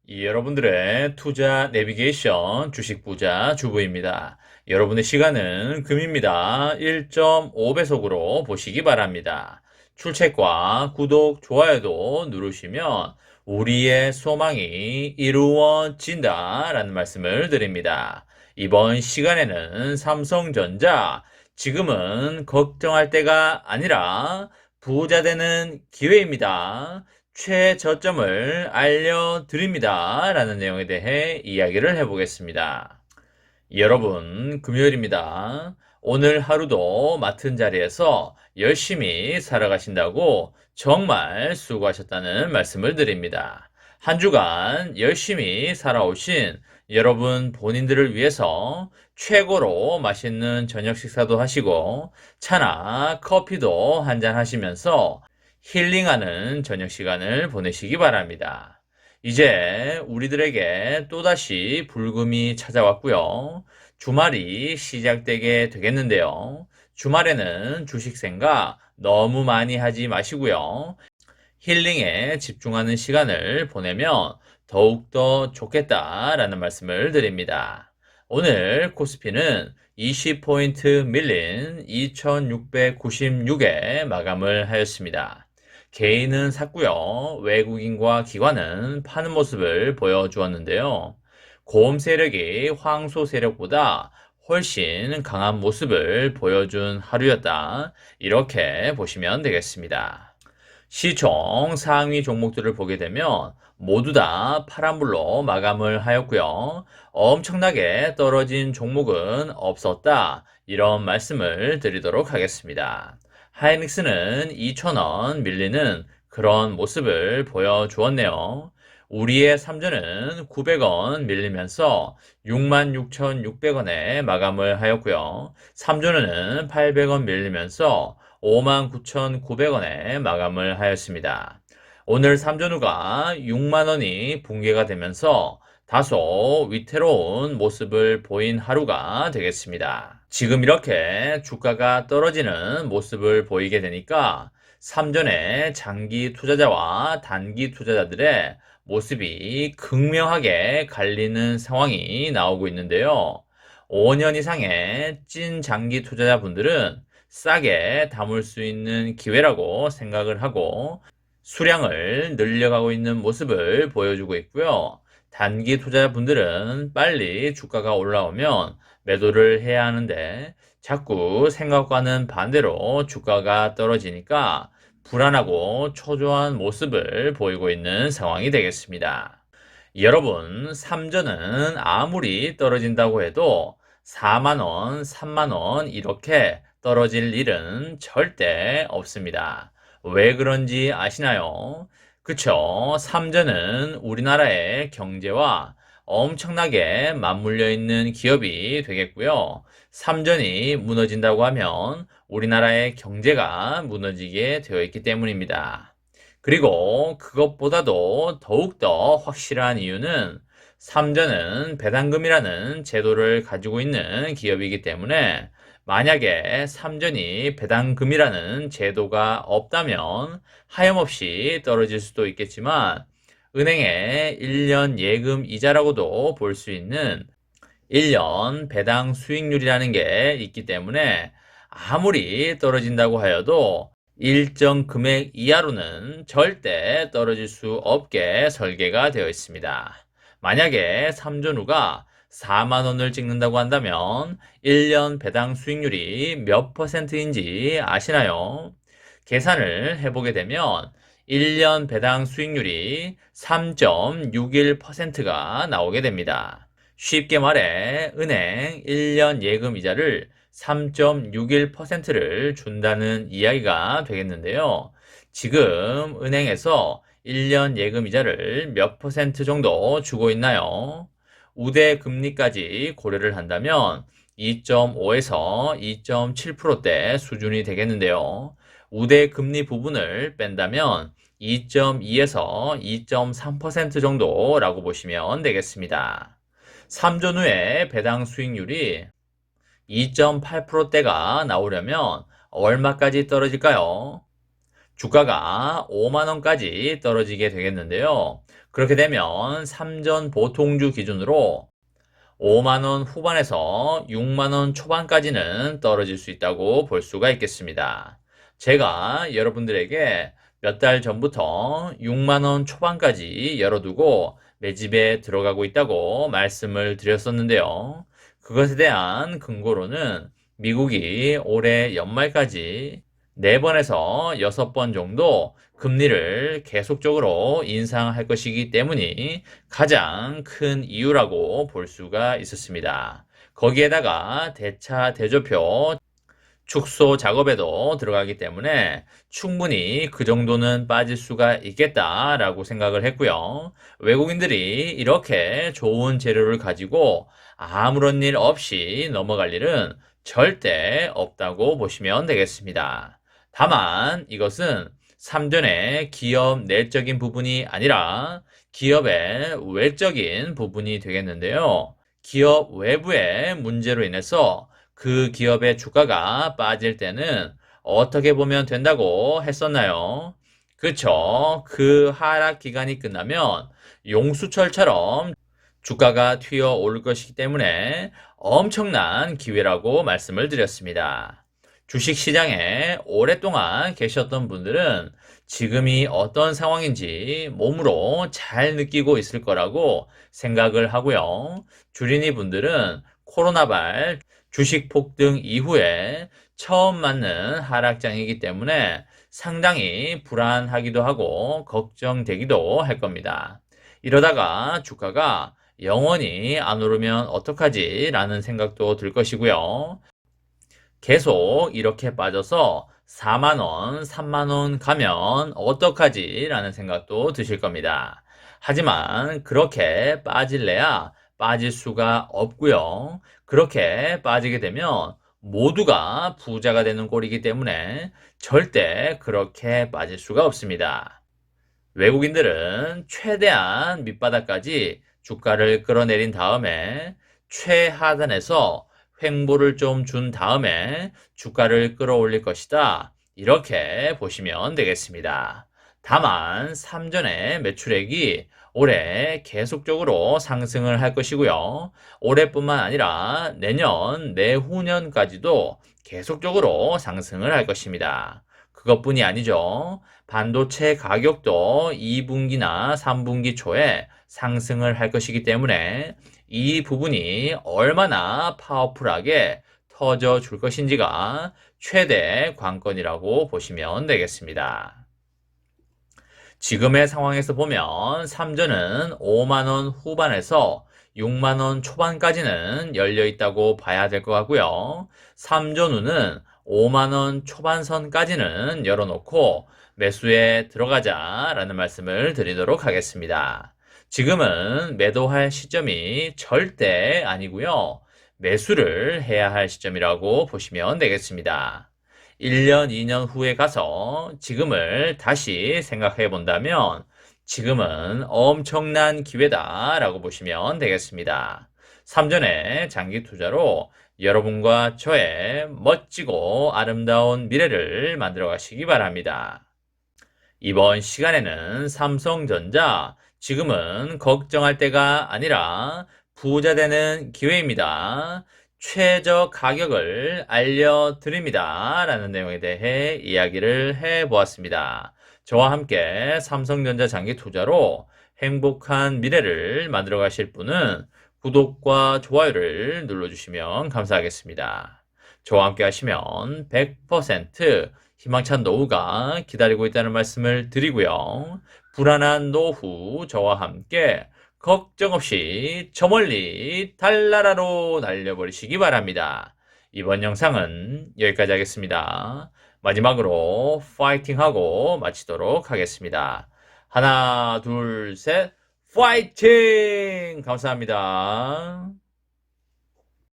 여러분들의 투자 내비게이션 주식 부자 주부입니다. 여러분의 시간은 금입니다. 1.5배속으로 보시기 바랍니다. 출첵과 구독, 좋아요도 누르시면 우리의 소망이 이루어진다라는 말씀을 드립니다. 이번 시간에는 삼성전자, 지금은 걱정할 때가 아니라 부자 되는 기회입니다. 최저점을 알려드립니다. 라는 내용에 대해 이야기를 해보겠습니다. 여러분, 금요일입니다. 오늘 하루도 맡은 자리에서 열심히 살아가신다고 정말 수고하셨다는 말씀을 드립니다. 한 주간 열심히 살아오신 여러분 본인들을 위해서 최고로 맛있는 저녁 식사도 하시고 차나 커피도 한잔 하시면서 힐링하는 저녁 시간을 보내시기 바랍니다. 이제 우리들에게 또다시 불금이 찾아왔고요. 주말이 시작되게 되겠는데요. 주말에는 주식 생각 너무 많이 하지 마시고요. 힐링에 집중하는 시간을 보내면 더욱더 좋겠다라는 말씀을 드립니다. 오늘 코스피는 20포인트 밀린 2696에 마감을 하였습니다. 개인은 샀고요. 외국인과 기관은 파는 모습을 보여주었는데요. 고음 세력이 황소 세력보다 훨씬 강한 모습을 보여준 하루였다. 이렇게 보시면 되겠습니다. 시총 상위 종목들을 보게 되면 모두 다 파란불로 마감을 하였고요. 엄청나게 떨어진 종목은 없었다. 이런 말씀을 드리도록 하겠습니다. 하이닉스는 2,000원 밀리는 그런 모습을 보여주었네요. 우리의 삼전은 900원 밀리면서 66,600원에 마감을 하였고요. 삼전은 800원 밀리면서 59,900원에 마감을 하였습니다. 오늘 삼전후가 6만원이 붕괴가 되면서 다소 위태로운 모습을 보인 하루가 되겠습니다. 지금 이렇게 주가가 떨어지는 모습을 보이게 되니까 삼전의 장기 투자자와 단기 투자자들의 모습이 극명하게 갈리는 상황이 나오고 있는데요. 5년 이상의 찐 장기 투자자분들은 싸게 담을 수 있는 기회라고 생각을 하고 수량을 늘려가고 있는 모습을 보여주고 있고요. 단기 투자자분들은 빨리 주가가 올라오면 매도를 해야 하는데 자꾸 생각과는 반대로 주가가 떨어지니까 불안하고 초조한 모습을 보이고 있는 상황이 되겠습니다. 여러분, 삼전은 아무리 떨어진다고 해도 4만원, 3만원 이렇게 떨어질 일은 절대 없습니다. 왜 그런지 아시나요? 그쵸? 삼전은 우리나라의 경제와 엄청나게 맞물려 있는 기업이 되겠고요. 삼전이 무너진다고 하면 우리나라의 경제가 무너지게 되어 있기 때문입니다. 그리고 그것보다도 더욱더 확실한 이유는 삼전은 배당금이라는 제도를 가지고 있는 기업이기 때문에 만약에 삼전이 배당금이라는 제도가 없다면 하염없이 떨어질 수도 있겠지만 은행의 1년 예금 이자라고도 볼 수 있는 1년 배당 수익률이라는 게 있기 때문에 아무리 떨어진다고 하여도 일정 금액 이하로는 절대 떨어질 수 없게 설계가 되어 있습니다. 만약에 삼전후가 4만 원을 찍는다고 한다면 1년 배당 수익률이 몇 퍼센트인지 아시나요? 계산을 해보게 되면 1년 배당 수익률이 3.61%가 나오게 됩니다. 쉽게 말해 은행 1년 예금 이자를 3.61%를 준다는 이야기가 되겠는데요. 지금 은행에서 1년 예금 이자를 몇 퍼센트 정도 주고 있나요? 우대 금리까지 고려를 한다면 2.5에서 2.7%대 수준이 되겠는데요. 우대 금리 부분을 뺀다면 2.2에서 2.3% 정도라고 보시면 되겠습니다. 3전 후에 배당 수익률이 2.8%대가 나오려면 얼마까지 떨어질까요? 주가가 5만원까지 떨어지게 되겠는데요. 그렇게 되면 삼전 보통주 기준으로 5만원 후반에서 6만원 초반까지는 떨어질 수 있다고 볼 수가 있겠습니다. 제가 여러분들에게 몇 달 전부터 6만원 초반까지 열어두고 매집에 들어가고 있다고 말씀을 드렸었는데요. 그것에 대한 근거로는 미국이 올해 연말까지 4번에서 6번 정도 금리를 계속적으로 인상할 것이기 때문이 가장 큰 이유라고 볼 수가 있었습니다. 거기에다가 대차 대조표 축소 작업에도 들어가기 때문에 충분히 그 정도는 빠질 수가 있겠다라고 생각을 했고요. 외국인들이 이렇게 좋은 재료를 가지고 아무런 일 없이 넘어갈 일은 절대 없다고 보시면 되겠습니다. 다만 이것은 삼전의 기업 내적인 부분이 아니라 기업의 외적인 부분이 되겠는데요. 기업 외부의 문제로 인해서 그 기업의 주가가 빠질 때는 어떻게 보면 된다고 했었나요? 그쵸. 그 하락 기간이 끝나면 용수철처럼 주가가 튀어 오를 것이기 때문에 엄청난 기회라고 말씀을 드렸습니다. 주식시장에 오랫동안 계셨던 분들은 지금이 어떤 상황인지 몸으로 잘 느끼고 있을 거라고 생각을 하고요. 주린이 분들은 코로나발 주식 폭등 이후에 처음 맞는 하락장이기 때문에 상당히 불안하기도 하고 걱정되기도 할 겁니다. 이러다가 주가가 영원히 안 오르면 어떡하지? 라는 생각도 들 것이고요. 계속 이렇게 빠져서 4만원, 3만원 가면 어떡하지? 라는 생각도 드실 겁니다. 하지만 그렇게 빠질래야 빠질 수가 없고요. 그렇게 빠지게 되면 모두가 부자가 되는 꼴이기 때문에 절대 그렇게 빠질 수가 없습니다. 외국인들은 최대한 밑바닥까지 주가를 끌어내린 다음에 최하단에서 횡보를 좀 준 다음에 주가를 끌어올릴 것이다. 이렇게 보시면 되겠습니다. 다만 삼전의 매출액이 올해 계속적으로 상승을 할 것이고요. 올해뿐만 아니라 내년, 내후년까지도 계속적으로 상승을 할 것입니다. 그것뿐이 아니죠. 반도체 가격도 2분기나 3분기 초에 상승을 할 것이기 때문에 이 부분이 얼마나 파워풀하게 터져 줄 것인지가 최대 관건이라고 보시면 되겠습니다. 지금의 상황에서 보면 삼전은 5만원 후반에서 6만원 초반까지는 열려 있다고 봐야 될 것 같고요. 삼전우는 5만원 초반선까지는 열어놓고 매수에 들어가자라는 말씀을 드리도록 하겠습니다. 지금은 매도할 시점이 절대 아니고요. 매수를 해야 할 시점이라고 보시면 되겠습니다. 1년, 2년 후에 가서 지금을 다시 생각해 본다면 지금은 엄청난 기회다라고 보시면 되겠습니다. 삼전의 장기 투자로 여러분과 저의 멋지고 아름다운 미래를 만들어 가시기 바랍니다. 이번 시간에는 삼성전자, 지금은 걱정할 때가 아니라 부자 되는 기회입니다. 최저 가격을 알려드립니다. 라는 내용에 대해 이야기를 해보았습니다. 저와 함께 삼성전자 장기 투자로 행복한 미래를 만들어 가실 분은 구독과 좋아요를 눌러주시면 감사하겠습니다. 저와 함께 하시면 100% 희망찬 노후가 기다리고 있다는 말씀을 드리고요. 불안한 노후 저와 함께 걱정 없이 저 멀리 달나라로 날려버리시기 바랍니다. 이번 영상은 여기까지 하겠습니다. 마지막으로 파이팅하고 마치도록 하겠습니다. 하나, 둘, 셋, 파이팅! 감사합니다.